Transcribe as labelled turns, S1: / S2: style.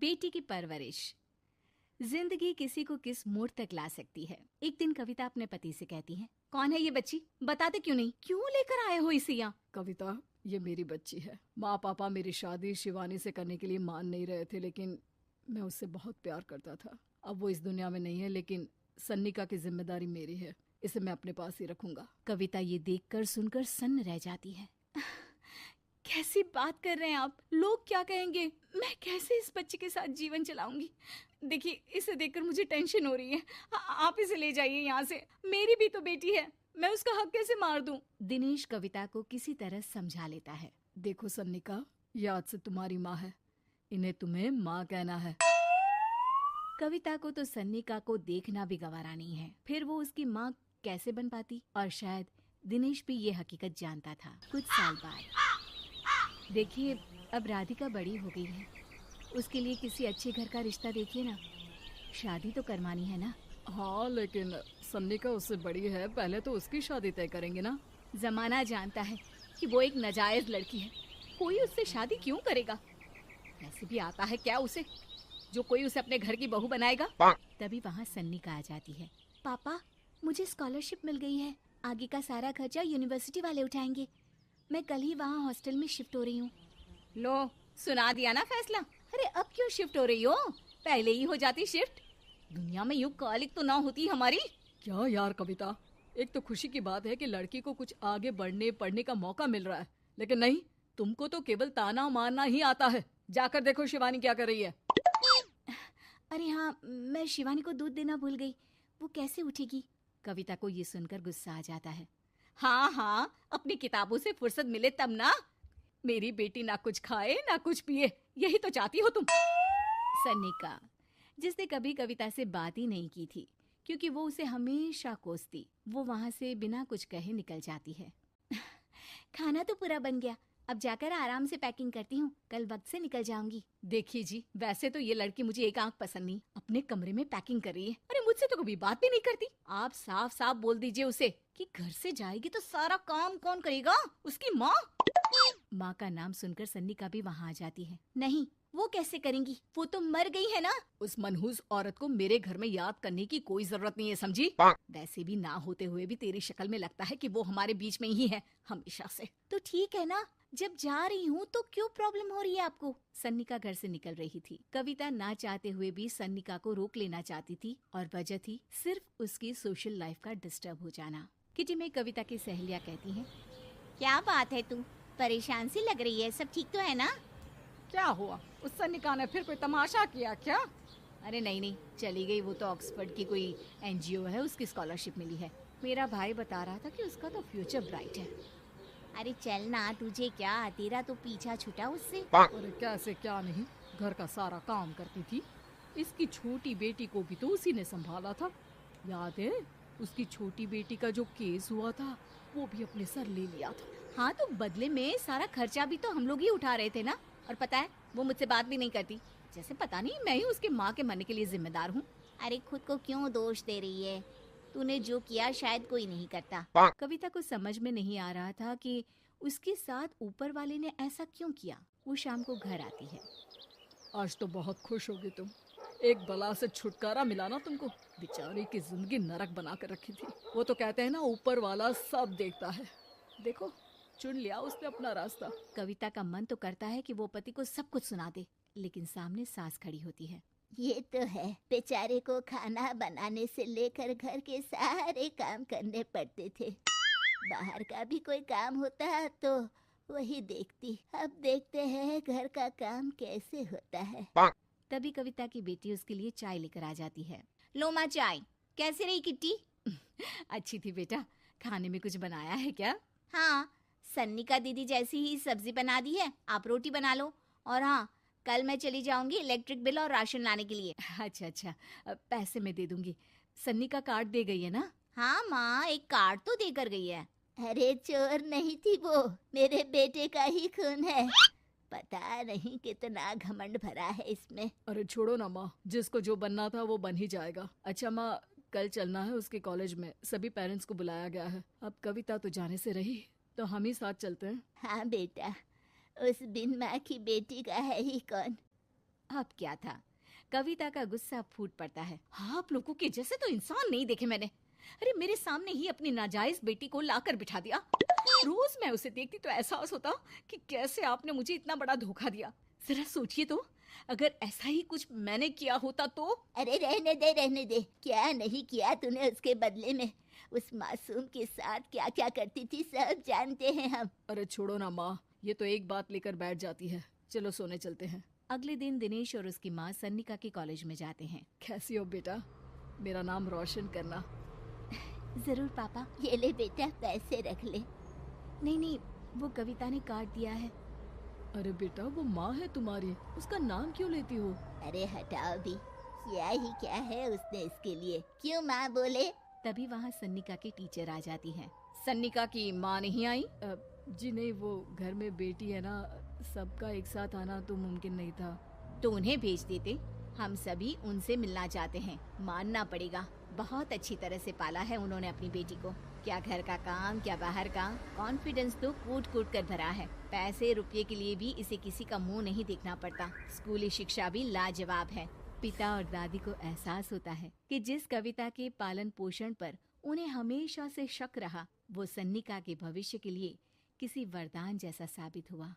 S1: बेटी की परवरिश। जिंदगी किसी को किस मोड़ तक ला सकती है। एक दिन कविता अपने पति से कहती है, कौन है ये बच्ची, बताते क्यों नहीं, क्यों लेकर आए हो इसे यहाँ?
S2: कविता, ये मेरी बच्ची है। माँ पापा मेरी शादी शिवानी से करने के लिए मान नहीं रहे थे, लेकिन मैं उससे बहुत प्यार करता था। अब वो इस दुनिया में नहीं है, लेकिन सन्निका की जिम्मेदारी मेरी है। इसे मैं अपने पास ही रखूंगा।
S1: कविता ये देखकर सुनकर सन्न रह जाती है। कैसी बात कर रहे हैं आप? लोग क्या कहेंगे? मैं कैसे इस बच्चे के साथ जीवन चलाऊंगी? देखिए, इसे देखकर मुझे टेंशन हो रही है। आप इसे ले जाइए यहाँ से। मेरी भी तो बेटी है, मैं उसका हक कैसे मार दूं? दिनेश कविता को किसी तरह समझा लेता है।
S2: देखो सन्निका, ये आज से तुम्हारी माँ है। इन्हें तुम्हें माँ कहना है।
S1: कविता को तो सन्निका को देखना भी गवारा नहीं है, फिर वो उसकी माँ कैसे बन पाती? और शायद दिनेश भी ये हकीकत जानता था। कुछ साल बाद देखिए, अब राधिका बड़ी हो गई है, उसके लिए किसी अच्छे घर का रिश्ता देखिए ना। शादी तो करवानी है ना?
S2: हाँ, लेकिन सन्निका उससे बड़ी है, पहले तो उसकी शादी तय करेंगे ना।
S1: जमाना जानता है कि वो एक नाजायज लड़की है, कोई उससे शादी क्यों करेगा? ऐसे भी आता है क्या उसे, जो कोई उसे अपने घर की बहू बनाएगा? तभी वहाँ सन्निका आ जाती है। पापा, मुझे स्कॉलरशिप मिल गई है, आगे का सारा खर्चा यूनिवर्सिटी वाले उठाएंगे। मैं कल ही वहाँ हॉस्टल में शिफ्ट हो रही हूँ। लो, सुना दिया ना फैसला। अरे अब क्यों शिफ्ट हो रही हो? पहले ही हो जाती शिफ्ट। दुनिया में यूं कालिक तो ना होती हमारी।
S2: क्या यार कविता, एक तो खुशी की बात है कि लड़की को कुछ आगे बढ़ने पढ़ने का मौका मिल रहा है, लेकिन नहीं, तुमको तो केवल ताना मारना ही आता है। जाकर देखो शिवानी क्या कर रही है।
S1: अरे हाँ, मैं शिवानी को दूध देना भूल गई, वो कैसे उठेगी? कविता को ये सुनकर गुस्सा आ जाता है। हाँ हाँ, अपनी किताबों से फुर्सत मिले तब ना। मेरी बेटी ना कुछ खाए ना कुछ पिए, यही तो चाहती हो तुम। सन्निका, जिसने कभी कविता से बात ही नहीं की थी, क्योंकि वो उसे हमेशा कोसती, वो वहां से बिना कुछ कहे निकल जाती है। खाना तो पूरा बन गया, अब जाकर आराम से पैकिंग करती हूँ, कल वक्त से निकल जाऊंगी। देखिए जी, वैसे तो ये लड़की मुझे एक आंख पसंद नहीं, अपने कमरे में पैकिंग कर रही है। अरे मुझसे तो कभी बात भी नहीं करती। आप साफ साफ बोल दीजिए उसे कि घर से जाएगी तो सारा काम कौन करेगा? उसकी माँ। माँ का नाम सुनकर सन्निका भी वहाँ आ जाती है। नहीं, वो कैसे करेंगी, वो तो मर गई है ना।
S2: उस मनहूस औरत को मेरे घर में याद करने की कोई जरूरत नहीं है, समझी?
S1: वैसे भी ना होते हुए भी तेरी शक्ल में लगता है कि वो हमारे बीच में ही है हमेशा से। तो ठीक है ना, जब जा रही हूँ तो क्यों प्रॉब्लम हो रही है आपको? सन्निका घर से निकल रही थी। कविता ना चाहते हुए भी सन्निका को रोक लेना चाहती थी, और वजह थी सिर्फ उसकी सोशल लाइफ का डिस्टर्ब हो जाना। किटी में कविता की सहेलियाँ कहती हैं, क्या बात है, तू परेशान सी लग रही है, सब ठीक तो है ना?
S2: क्या हुआ, उस सन्निका ने फिर कोई तमाशा किया क्या?
S1: अरे नहीं नहीं, चली गई, वो तो ऑक्सफोर्ड की कोई एनजीओ है, उसकी स्कॉलरशिप मिली है। मेरा भाई बता रहा था कि उसका तो फ्यूचर ब्राइट है। अरे चल ना, तुझे क्या, तेरा तो पीछा छूटा उससे।
S2: अरे कैसे क्या नहीं, घर का सारा काम करती थी। इसकी छोटी बेटी को भी तो उसी ने संभाला था। याद है, उसकी छोटी बेटी का जो केस हुआ था, वो भी अपने सर ले लिया था।
S1: हाँ, तो बदले में सारा खर्चा भी तो हम लोग ही उठा रहे थे ना। और पता है, वो मुझसे बात भी नहीं करती, जैसे पता नहीं मैं ही उसके माँ के मरने के लिए जिम्मेदार हूँ। अरे खुद को क्यों दोष दे रही है? तूने जो किया शायद कोई नहीं करता। कविता को समझ में नहीं आ रहा था कि उसके साथ ऊपर वाले ने ऐसा क्यों किया। वो शाम को घर आती है।
S2: आज तो बहुत खुश होगी तुम, एक बला से छुटकारा मिला ना तुमको। बेचारी की जिंदगी नरक बना कर रखी थी। वो तो कहते हैं ना, ऊपर वाला सब देखता है। देखो, चुन लिया उसने अपना रास्ता।
S1: कविता का मन तो करता है कि वो पति को सब कुछ सुना दे, लेकिन सामने सास खड़ी होती है।
S3: ये तो है, बेचारे को खाना बनाने से लेकर घर के सारे काम करने पड़ते थे। बाहर का भी कोई काम होता तो वही देखती। अब देखते हैं घर का काम कैसे होता है।
S1: तभी कविता की बेटी उसके लिए चाय लेकर आ जाती है। लो माँ चाय, कैसी रही किट्टी? अच्छी थी बेटा, खाने में कुछ बनाया है क्या? हाँ, सन्निका दीदी जैसी ही सब्जी बना दी है, आप रोटी बना लो। और हाँ, कल मैं चली जाऊंगी इलेक्ट्रिक बिल और राशन लाने के लिए। अच्छा अच्छा, पैसे मैं दे दूंगी। सन्नी का कार्ड दे गई है ना? हाँ माँ, एक कार्ड तो देकर गई है।
S3: अरे चोर नहीं थी वो, मेरे बेटे का ही खून है। पता नहीं कितना घमंड भरा है इसमें।
S2: अरे छोड़ो ना माँ, जिसको जो बनना था वो बन ही जाएगा। अच्छा माँ, कल चलना है उसके कॉलेज में, सभी पेरेंट्स को बुलाया गया है। अब कविता तो जाने से रही, तो हम ही साथ चलते हैं।
S3: हाँ बेटा, उस बिन माँ की बेटी का है ही कौन।
S1: अब क्या था, कविता का गुस्सा फूट पड़ता है। आप लोगों के जैसे तो इंसान नहीं देखे मैंने। अरे मेरे सामने ही अपनी नाजायज बेटी को लाकर बिठा दिया। रोज मैं उसे देखती तो एहसास होता कि कैसे आपने मुझे इतना बड़ा धोखा दिया। जरा सोचिए तो, अगर ऐसा ही कुछ मैंने किया होता तो।
S3: अरे रहने दे, क्या नहीं किया तूने उसके बदले में। उस मासूम के साथ क्या क्या करती थी सब जानते हैं हम।
S2: अरे छोड़ो ना माँ, ये तो एक बात लेकर बैठ जाती है। चलो सोने चलते हैं।
S1: अगले दिन दिनेश और उसकी माँ सन्निका के कॉलेज में जाते हैं।
S2: कैसी हो बेटा? मेरा नाम रोशन करना।
S3: जरूर पापा, ये ले बेटा पैसे रख ले।
S1: नहीं, वो कविता ने काट दिया है।
S2: अरे बेटा, वो माँ है तुम्हारी, उसका नाम क्यों लेती हो?
S3: अरे हटाओ भी, क्या ही क्या है उसने इसके लिए, क्यों माँ बोले।
S1: तभी वहाँ सन्निका की टीचर आ जाती हैं। सन्निका की माँ नहीं आई?
S2: जी नहीं, वो घर में बेटी है ना, सबका एक साथ आना तो मुमकिन नहीं था।
S1: तो उन्हें भेज देते, हम सभी उनसे मिलना चाहते हैं। मानना पड़ेगा, बहुत अच्छी तरह से पाला है उन्होंने अपनी बेटी को। क्या घर का काम, क्या बाहर का, कॉन्फिडेंस तो कूट कूट कर भरा है। पैसे रुपये के लिए भी इसे किसी का मुंह नहीं देखना पड़ता। स्कूली शिक्षा भी लाजवाब है। पिता और दादी को एहसास होता है कि जिस कविता के पालन पोषण पर उन्हें हमेशा से शक रहा, वो सन्निका के भविष्य के लिए किसी वरदान जैसा साबित हुआ।